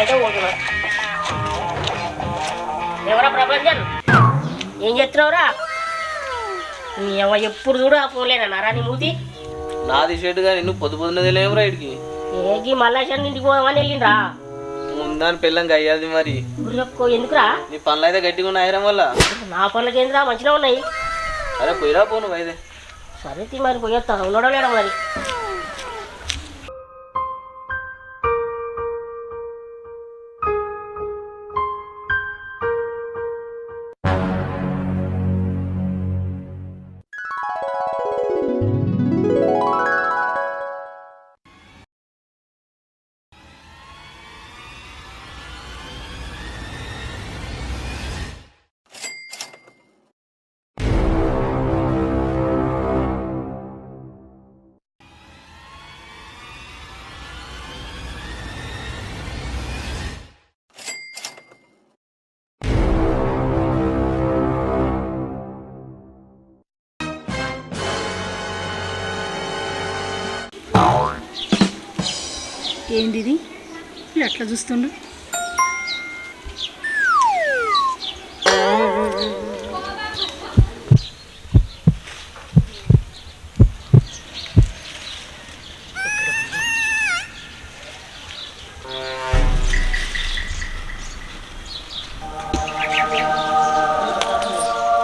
బయట పోతున్నా. ఎవరా ప్రపంచం, ఏం చెప్తున్నావురా? ఎప్పుడు చూడు ఆ ఫోన్లేనా నారా నీ మూతి? నాది షర్టుగా నిన్ను పొద్దు పొద్దున తెలియము రైడ్కి ఏగి మల్లేశ్వరం ఇంటికి పోదామని వెళ్ళిండ్రా. ముందాని పిల్లంగా అయ్యాది మరి. ఎందుకురా? నీ పనులు అయితే గట్టిగా ఉన్నాయి ఐరం వల్ల. నా పనులకి ఏంద్రా, మంచిగా ఉన్నాయి. అరే పోయిరా పోను అయితే. సరే మరి పోయేస్తా, ఉండడం లేడా మరి? ఏంది ఇది అట్లా చూస్తుండు?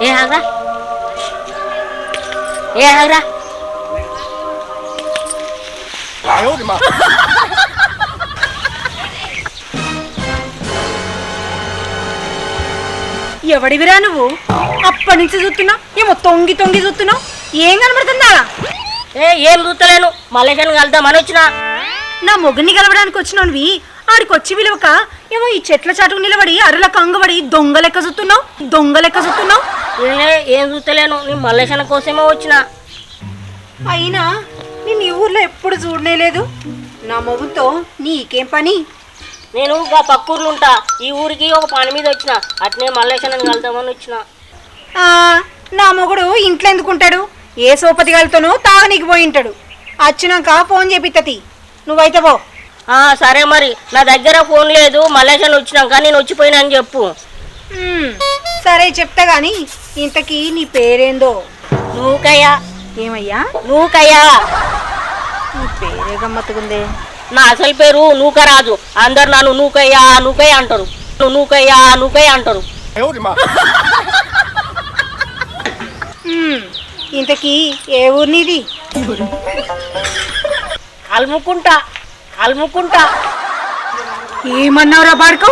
ఏ ఆగ్రా, ఏ ఆగ్రా. ఎవడివిరా నువ్వు? అప్పటి నుంచి చూస్తున్నా, ఏమో తొంగి తొంగి చూస్తున్నావు. ఏం కనబడుతుందా? ఏం చూస్తలేను, మల్లేశ్వరం కలుద్దామని వచ్చిన. నా మొగ్గుని కలవడానికి వచ్చినవి ఆడికి వచ్చి విలువక ఏమో ఈ చెట్ల చాటుకు నిలబడి అరల కంగబడి దొంగ లెక్క చూస్తున్నావు. ఏం చూస్తలేను, నీ మల్లేశ్వరం కోసమో వచ్చిన. అయినా నేను ఈ ఊర్లో ఎప్పుడు చూడనే లేదు. నా మొగుతో నీకేం పని? నేను ఇంకా పక్కూర్లు ఉంటా, ఈ ఊరికి ఒక పని మీద వచ్చిన. అట్నే మల్లేశ్వరం కలుద్దామని వచ్చిన. నా మొగుడు ఇంట్లో ఎందుకుంటాడు? ఏ సోపతి గాలితోనో తాగనీకి పోయి ఉంటాడు. వచ్చినాక ఫోన్ చేపిత్తతి, నువ్వైతే పో. సరే మరి, నా దగ్గర ఫోన్ లేదు, మల్లేశ్వరం వచ్చినాక నేను వచ్చిపోయినా అని చెప్పు. సరే చెప్తా గాని ఇంతకీ నీ పేరేందో? నూకయ్యా. ఏమయ్యా? నూకయ్యా. నీ పేరే గమ్మత్తుకుందే. నా అసలు పేరు నూకరాజు. అందరు నన్ను నూకయ్యా నూకయ్య అంటారు, నూకయ్యా నూకయ్య అంటారు. ఇంతకీ ఏ ఊరు నీది? కల్ముకుంటా. ఏమన్నావురా బాడుకో?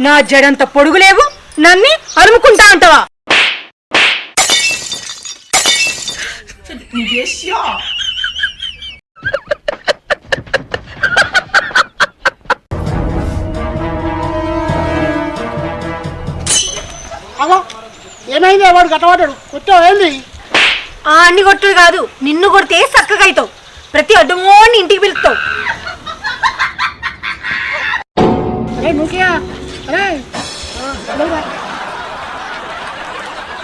నా జడంత పొడుగు లేవు, నన్ను అరుముకుంటా అంటావా? ఏమైంది? వాడు గట్టవాడాడు, కొట్టావు ఏంది? అన్ని కొట్టుడు కాదు, నిన్ను కొడితే చక్కగా అవుతావు. ప్రతి అడ్డమోని ఇంటికి పిలుస్తావు. అరే నువ్వుకియా, అరే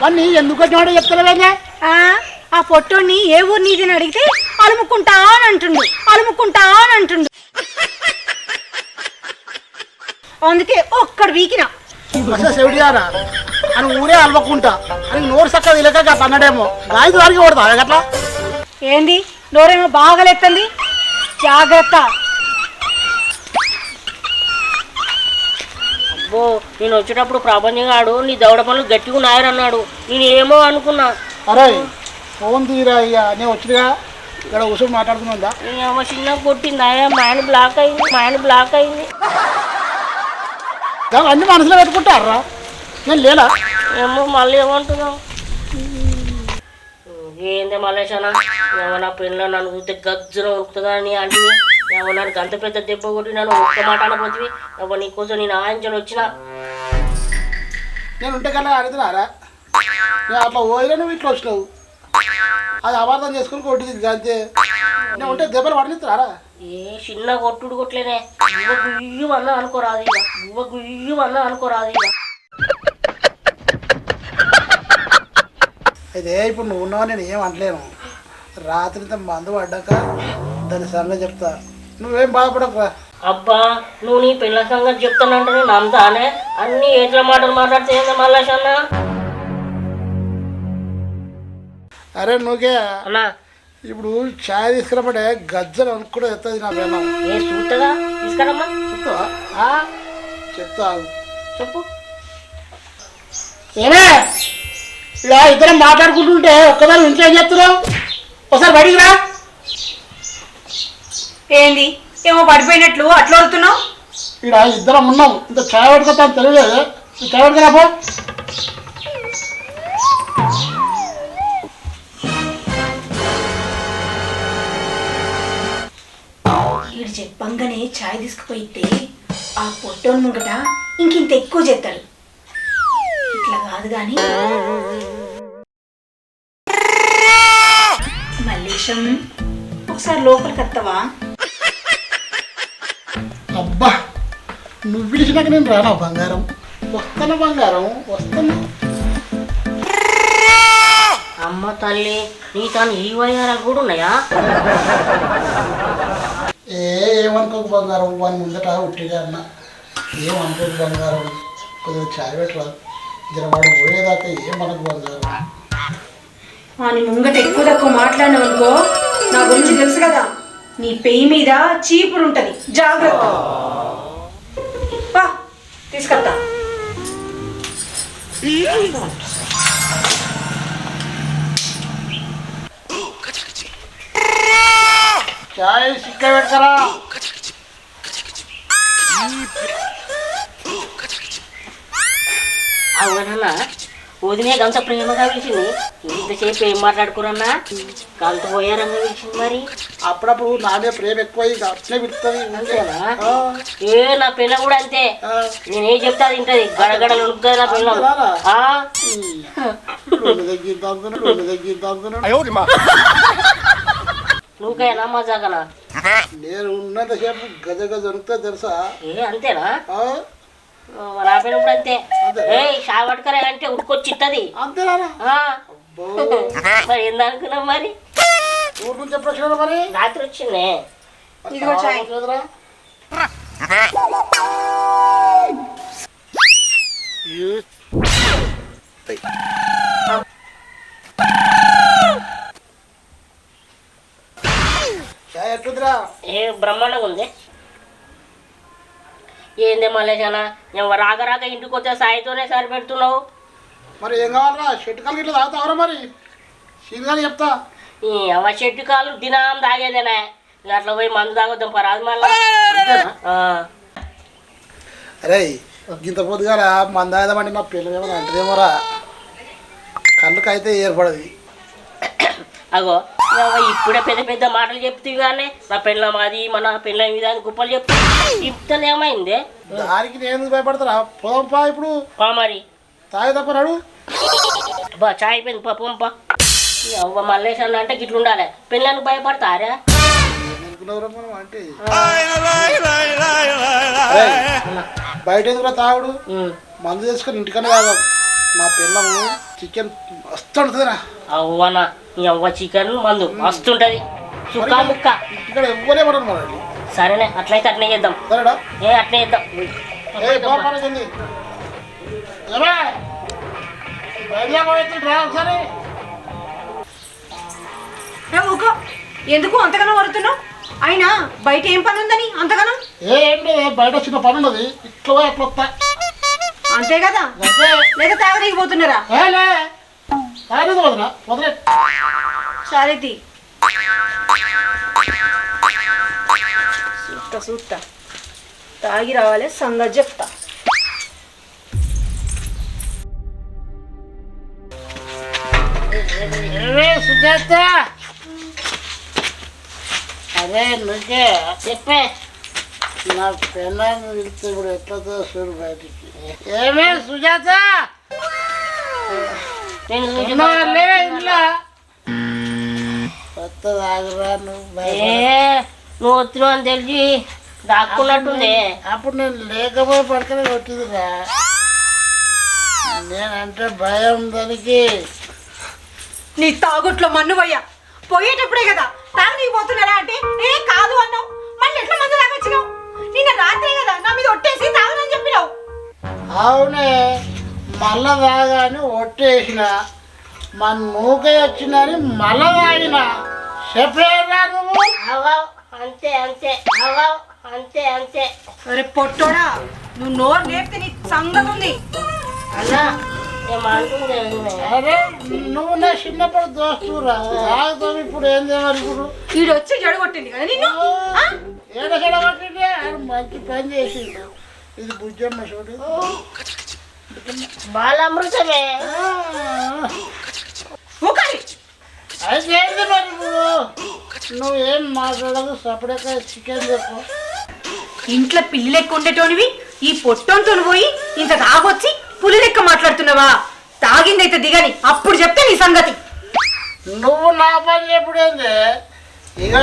వాడిని ఎందుకు కొట్టినాడో చెప్తలేవేందే? ఆ పొట్టోని ఏ ఊరు నీది అని అడిగితే అలుముకుంటా అని అంటుండు. అందుకే ఒక్కడు వీకినా చెవిటిదారా అని ఊరే అలవకుంటా అని నోరు చక్కగా ఇలక అన్నాడేమో. గాయకు వారికి కొడతా అట్లా. ఏంది నోరేమో బాగలేస్తుంది, జాగ్రత్త. అబ్బో, నేను వచ్చేటప్పుడు ప్రపంచగాడు నీ దౌడ పనులు గట్టిగా ఉన్నాయన్నాడు. నేను ఏమో అనుకున్నా. అరే ఫోన్ తీరా అయ్యా, నేను వచ్చిగా ఇక్కడ కూర్చొని మాట్లాడుతుందా? ఏమో చిన్న కొట్టిందా, మైండ్ బ్లాక్ అయింది. అన్ని మనసులో పెట్టుకుంటారా? నేను లేదా? ఏమో మళ్ళీ ఏమంటున్నావు? ఏంది మల్లేశనా, ఏమన్నా పెళ్ళి నన్ను చూస్తే గజ్జన ఉరుకుతుందా అని అంటే ఏమన్నా గంత పెద్ద దెబ్బ కొట్టి నన్ను ఒక్క మాట అనపోతుంది. ఎవరు నీకోసం నేను ఆయించని వచ్చిన. నేను ఉంటే కన్నా అడుగుతున్నారా? నేను అట్లా పోయినా నువ్వు ఇట్లా వచ్చినావు. అది అపార్థం చేసుకుని కొట్టింది అంతే. నేను ఉంటే దెబ్బలు పడినిస్తారా? ఏ చిన్న కొట్టుడు కొట్టలేనే, గుయ్యు అన్నా అనుకోరాదు ఇక. అయితే ఇప్పుడు నువ్వు ఉన్నావు, నేను ఏం అనలేను. రాత్రి మందు పడ్డాక దాని సంగతి చెప్తా, నువ్వేం బాధపడకురా. అబ్బా నువ్వు నీ పిల్ల సంగతి చెప్తానంటే నేను నమ్ముతానే అన్ని ఏట్ల మాటలు మాట్లాడితే ఏందా మల్లేషన్న? అరే నువ్వుకే అన్నా ఇప్పుడు ఛాయ్ తీసుకురామంటే గజ్జలు అనుకుంటే ఎత్తది నా పెళ్ళం. ఏ చూస్తుందా తీసుకురమ్మా. చెప్తావా? చెప్తా చెప్పు. ఏమే ఇలా ఇద్దరం మాట్లాడుకుంటుంటే ఒక్కదాని ఇంట్లో ఏం చెప్తున్నావు? ఒకసారి బయటికి రా. ఏంది ఏమో పడిపోయినట్లు అట్లా వస్తున్నావు? ఇక్కడ ఇద్దరం ఉన్నాం, ఇంత ఛాయ్ పట్టుకొస్తాను తెలియలేదు. ఛాయ్ పట్టుకురాపో. వీడు చెప్పంగానే ఛాయ్ తీసుకుపోయితే ఆ పొట్టోని ముంగట ఇంకింత ఎక్కువ చేస్తాడు. ఇట్లా కాదు కానీ మల్లేశం ఒకసారి లోపలికి వస్తావా? అబ్బా నువ్వు పిలిచినాక నేను రానా బంగారం? వస్తాను బంగారం, వస్తాను. అమ్మ తల్లి నీ తాను ఈ వయ్యారా కూడా ఉన్నాయా? ఏమనుకోకు బంగారం, వాని ముందట ఉట్టిగా అన్న. ఏమనుకోకు బంగారం, కొద్దిగా ఛాయ్ పెట్టరా. జరవాడు పోయేదాకా ఏమనకు బంగారం. అని ముంగట ఎక్కువ తక్కువ మాట్లాడినావు అనుకో, నా గురించి తెలుసు కదా, నీ పెయి మీద చీపురు ఉంటది, జాగ్రత్త. తీసుకొస్తా. ఛాయ్ సిక్క పెడతారా? అవునన్నా వదినే గంత ప్రేమగా పిలిచింది. ఇంతసేపు ఏం మాట్లాడుకురన్నా? గంత పోయారంగా పిలిచింది మరి. అప్పుడప్పుడు నాదే ప్రేమ ఎక్కువ అట్లే పిలుస్తుంది. అంతేనా? ఏ నా పిల్ల కూడా అంతే. నేనేం చెప్తా అది తింటది, గడగడలు ఉడుకుతుంది నా పిల్ల. నువ్వుకైనా మజాకనా? నేను ఉన్నంతసేపు గజ గజ ఉడుకుతా తెలుసా? ఏ అంతేనా? నా పిల్ల కూడా అంతే. ఏ షా పట్టుకరా అంటే ఉడుకొచ్చి ఇట్టది. అంతేనా? మరి ఏందనుకున్నావు మరి? ఊరు నుంచి ఎప్పుడు వచ్చినా మరి? రాత్రి వచ్చిందే. ఇదిగో చాయ్. చాయ్ ఎట్లుందిరా? ఏ బ్రహ్మాండంగా ఉంది. ఏందే మల్లేశానా నువ్వు రాక రాక ఇంటికి వచ్చే సాయితోనే సరిపెడుతున్నావు. మరి ఏం కావాలరా? షెట్ కాలకి ఇట్లా తాగుతావరా? మరి సీన్ చెప్తా. ఈ అవ చెట్టు కాలు దినం తాగేదేనా? ఇక అట్లా పోయి మందు తాగొద్దాం పరాదు మళ్ళా. అరే ఇంత పొద్దుగా మందాయదమంటే మా పిల్లలు ఏమన్నా అంటదేమోరా, కళ్ళకి అయితే ఏర్పడదు. అగో ఇక ఇప్పుడే పెద్ద పెద్ద మాటలు చెప్తావు కానీ నా పెళ్ళం అది మన పెళ్ళం ఇది అని గుప్పలు చెప్తా. ఇప్పుడు ఏమైంది? దానికి నేను భయపడతారా? పోదంపా ఇప్పుడు. మరి తాగి తప్పనాడు. బా చాయ్ అయిపోయింది పా పంపా. అవ్వ మల్లేశాన్ని అంటే గిట్లు ఉండాలి. పెళ్ళానికి భయపడతారా? మనం అంటే బయట ఎందుకు తాగుడు? మందు చేసుకొని ఇంటికన్నా తాగాం. మా పిల్లము చికెన్ మస్తు ఉంటుందిరా. అవ్వనా నీ అవ్వ చికెన్ మందు మస్తుంటది. సుక్క ముక్క ఇక్కడ ఎవ్వరే పడరు మరి. సరేనే అట్లయితే అట్నే చేద్దాం. సరేడా? అట్నే చేద్దాం. ఒకసారి ఊకో, ఎందుకు అంతగానో వరుతున్నావు? అయినా బయట ఏం పని ఉందని అంతగానో? ఏంటి బయట చిన్న పని ఉన్నది, ఇట్లా అట్లా వస్తా అంతే కదా? లేదా తాగలేకపోతున్నారా? వదరా వదలే. సరే తీ. చూస్తా తాగి రావాలి, సంగతి చెప్తా. సుజాత అదే నువ్వే చెప్పే. నా పెళ్ళాన్ని వెళ్తే ఇప్పుడు ఎట్లా చూడు బయటికి. ఏమే సుజాత ఇంట్లో కొత్త తాగురా నువ్వు. నువ్వు వచ్చినావు అని తెలిసి దాక్కున్నట్టుంది. అప్పుడు నేను లేకపోయి పడుకునే కొట్టిందిరా. నేనంటే భయం దానికి. నీ తాగుట్లో మన్ను పోయా పోయేటప్పుడే కదా తాగనీకి పోతున్నారా అంటే ఏ కాదు అన్నావు. మళ్ళీ ఎట్లా మందు తాగొచ్చినావు? నీ మళ్ళా తాగాని ఒట్టేసిన మన నూకే వచ్చిందని మళ్ళా తాగిన చెప్పేదా నువ్వు అవ్వవ్ అంతే అంతే అవ్వవ్ అంతే అంతే. అరే పొట్టోడా, నువ్వు నోరు నేర్పితే నీ సంగతి ఉంది. అన్నా ఏమంటుంది అరే నువ్వు నా చిన్నప్పుడు దోస్తురా తాగుతావు ఇప్పుడు ఏం చేయాలి ఇప్పుడు వీడు వచ్చి జడగొట్టింది కదా నిన్ను. ఏడ చెడగొట్టిండే ఆయన మంచి పని చేసిండు. ఇది బుజ్జమ్మ చూడు బాలామృతమే. ఊకాలి. అది ఏంది మరి నువ్వేం మాట్లాడదు సపరేట్గా చికెన్ చెప్పు. ఇంట్లో పిల్లి లెక్క ఉండేటోనివి ఈ పొట్టంతో పోయి ఇంత తాగొచ్చి పులి లెక్క మాట్లాడుతున్నావా? తాగిందైతే దిగని అప్పుడు చెప్తే నీ సంగతి. నువ్వు నా పని చెప్పుడేంది ఇక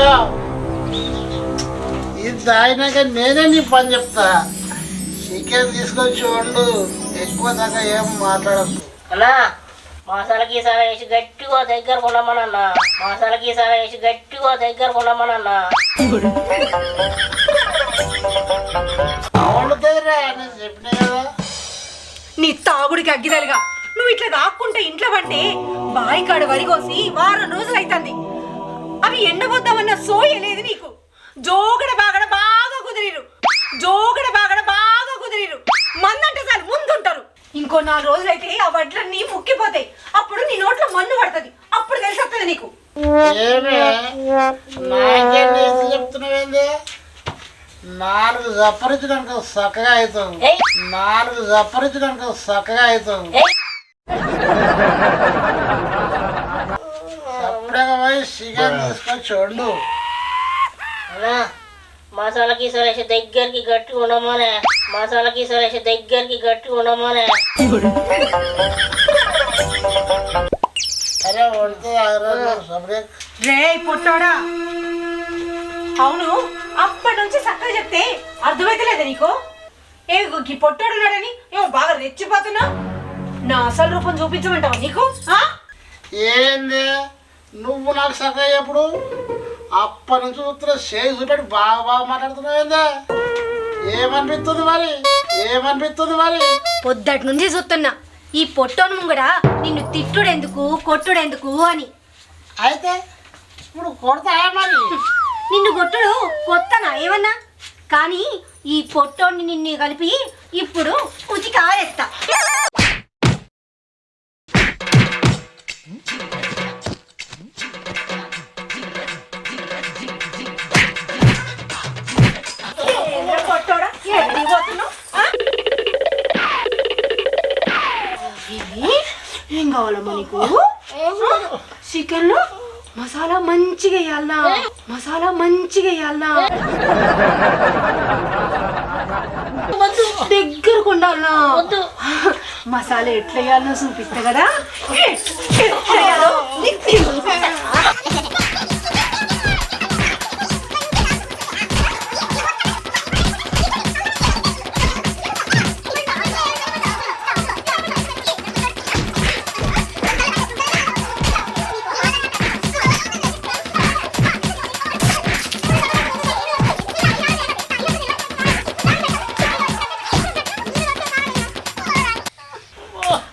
ఇది తాగినాక నేనే నీ పని చెప్తా. చికెన్ తీసుకొచ్చి వండు, ఎక్కువ దాకా ఏం మాట్లాడకు. అన్నా మసాలా గీసాలా వేసి గట్టిగా దగ్గర కొనమనన్నా. మసాలా గీసాలా వేసి గట్టిగా దగ్గర కొనమనన్నా. వండుతుందిరా నేను చెప్పినా కదా. నీ తాగుడికి అగ్గిదలుగా నువ్వు ఇట్లా తాక్కుంటే ఇంట్లో పట్టే బాయికాడు వరిగోసి వారం రోజులు అవుతుంది. అవి ఎండబోద్దామన్న సోయలేదు నీకు. జోగడ బాగడ బాగా కుదిరిరు, జోగడ బాగడ బాగా కుదిరిరు. మందంటే చాలు ముందుంటారు. ఇంకో 4 రోజులైతే ఆ వడ్లన్నీ ముక్కిపోతాయి. అప్పుడు నీ నోట్లో మన్ను పడుతుంది. అప్పుడు తెలిసి వస్తుంది నీకు. ఏమే నాకే నీకు చెప్తున్నావేంది? 4 జప్పరించడానికి చక్కగా అవుతావు. 4 జప్పరించడానికి చక్కగా అవుతావు. సపరేట్గా పోయి చికెన్ తీసుకొచ్చి వండు. అన్నా మసాలా గీసాలు వేసి దగ్గరికి గట్టి ఉండమనే. మసాలా గీసాలు వేసి దగ్గరికి గట్టి ఉండమనే. అరే వండుతుంది సపరేట్. రే పొట్టోడా, అవును అప్పటి నుంచి చక్కగా చెప్తే అర్థమైతలేదా నీకు? ఏ ఈ పొట్టోడు ఉన్నాడని ఏమో బాగా రెచ్చిపోతున్నా. నా అసలు రూపం చూపించమంటావా నీకు? ఏంది నువ్వు నాకు చక్కగా ఎప్పుడు అప్పటి నుంచి చూస్తున్నా చేయి చూపెట్టి బాగా బాగా మాట్లాడుతున్నావు. ఏందే ఏమనిపిస్తుంది మరి? ఏమనిపిస్తుంది మరి? పొద్దటి నుంచి చూస్తున్నా ఈ పొట్టోను ముంగడ నిన్ను తిట్టుడెందుకు కొట్టుడెందుకు అని. అయితే ఇప్పుడు కొడతాయా మరి? నిన్ను కొట్టుడు కొత్తనా ఏమన్నా? కానీ ఈ పొట్టోని నిన్ను కలిపి ఇప్పుడు ఉతికారేస్తా. పొట్టోడా ఎక్కడికి పోతున్నావు? ఏం కావాలమ్మా నీకు? చికెన్ లో మసాలా మంచిగా వేయాలా, మసాలా మంచిగా వేయాలా, దగ్గరకు ఉండాలా. మసాలా ఎట్లా వేయాలో చూపిస్తా కదా. ఎట్లా వేయాలో నీకు తెలుసా?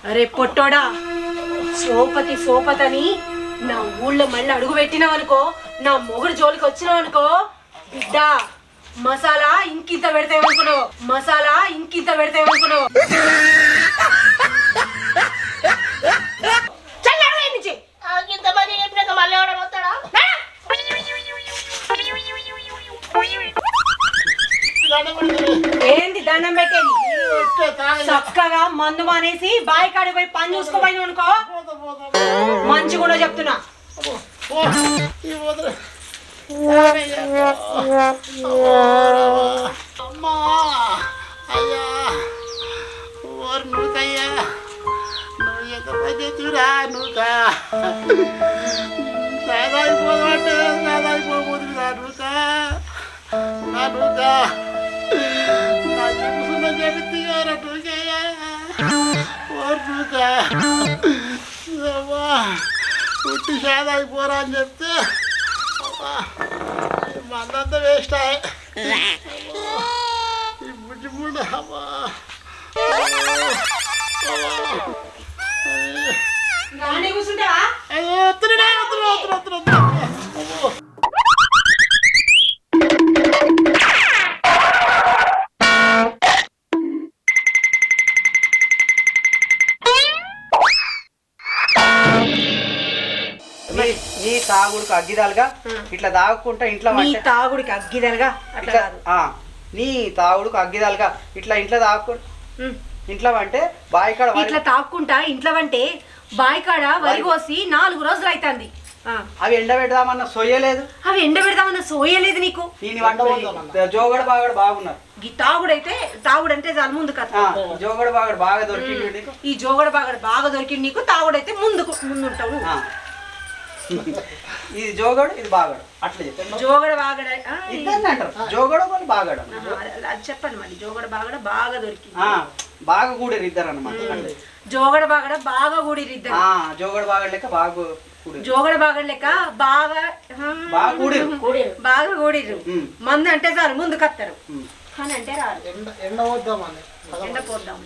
అరే పొట్టోడా, సోపతి సోపతని నా ఊళ్ళో మళ్ళీ అడుగు పెట్టినావు అనుకో, నా మొగుడు జోలికి వచ్చినావు అనుకో, బిడ్డ మసాలా ఇంకింత పెడతామనుకున్నావు, మసాలా ఇంకింత పెడతామనుకున్నావు. ఇంతమంది చెప్పినాక మళ్ళీ ఎవడని వస్తాడా? ఏంది దండం పెట్టేది? చక్కగా మందు మానేసి బాయి కాడి పోయి పని చూసుకోపోయిన అనుకో మంచి కూడా చెప్తున్నా. అమ్మా అయ్యా ఓరు నువ్వుకయ్యా నువ్వు ఎంత పని చేతురా నువ్వుకా సాదాయిపోదంటే సాదాయిపోతుంది నువ్వుకా నువ్వుకా నా చెప్పుకున్న చెబుతారా నువ్వుకయ్యా ఓరు నువ్వుకా పుట్టి సాదాయిపోరా అని చెప్తే మందంతా వేస్ట్ ఈ బుజ్జి బుడ్డ అమ్మా రాణి కూర్చుంటావా? నీ తాగుడుకు అగ్గిదాలుగా ఇట్లా తాగుకుంటా ఇంట్లో నీ తాగుడికి అగ్గిదలుగా అట్లా కాదు. నీ తాగుడుకు అగ్గిదాలుగా ఇట్లా ఇంట్లో తాగుకుంటా ఇంట్లో అంటే బాయికాడ ఇట్లా తాక్కుంటా ఇంట్లో అంటే బాయికాడ వరి కోసి 4 రోజులు అవుతుంది. అవి ఎండబెడదామన్న సొయ్యలేదు. అవి ఎండబెడదామన్న సోయలేదు నీకు. దీని వంట జోగడ బాగడ బాగున్నారు. ఈ తాగుడైతే తాగుడంటే చాలు ముందు కథ. జోగడ బాగడ బాగా దొరికింది నీకు. ఈ జోగడ బాగడ బాగా దొరికింది నీకు. తాగుడైతే ముందుంటావు నువ్వు. ఇది జోగడు ఇది బాగడు అట్లా చెప్పండి. జోగడ బాగడ ఇద్దరిని అంటారు జోగడ వాళ్ళు బాగడు. అది చెప్పండి మరి. జోగడ బాగడ బాగా దొరికింది. బాగా కూడిరు ఇద్దరు అనమాట. జోగడ బాగడ బాగా కూడిరు ఇద్దరు. జోగడ బాగడ లెక్క బాగా జోగడ బాగడ లెక్క బాగా బాగా కూడిరు. బాగా కూడిరు. మంది అంటే చాలు ముందు కత్తరు. కానీ అంటే రాదు. ఎండ వద్దామని ఎండ పోద్దాం.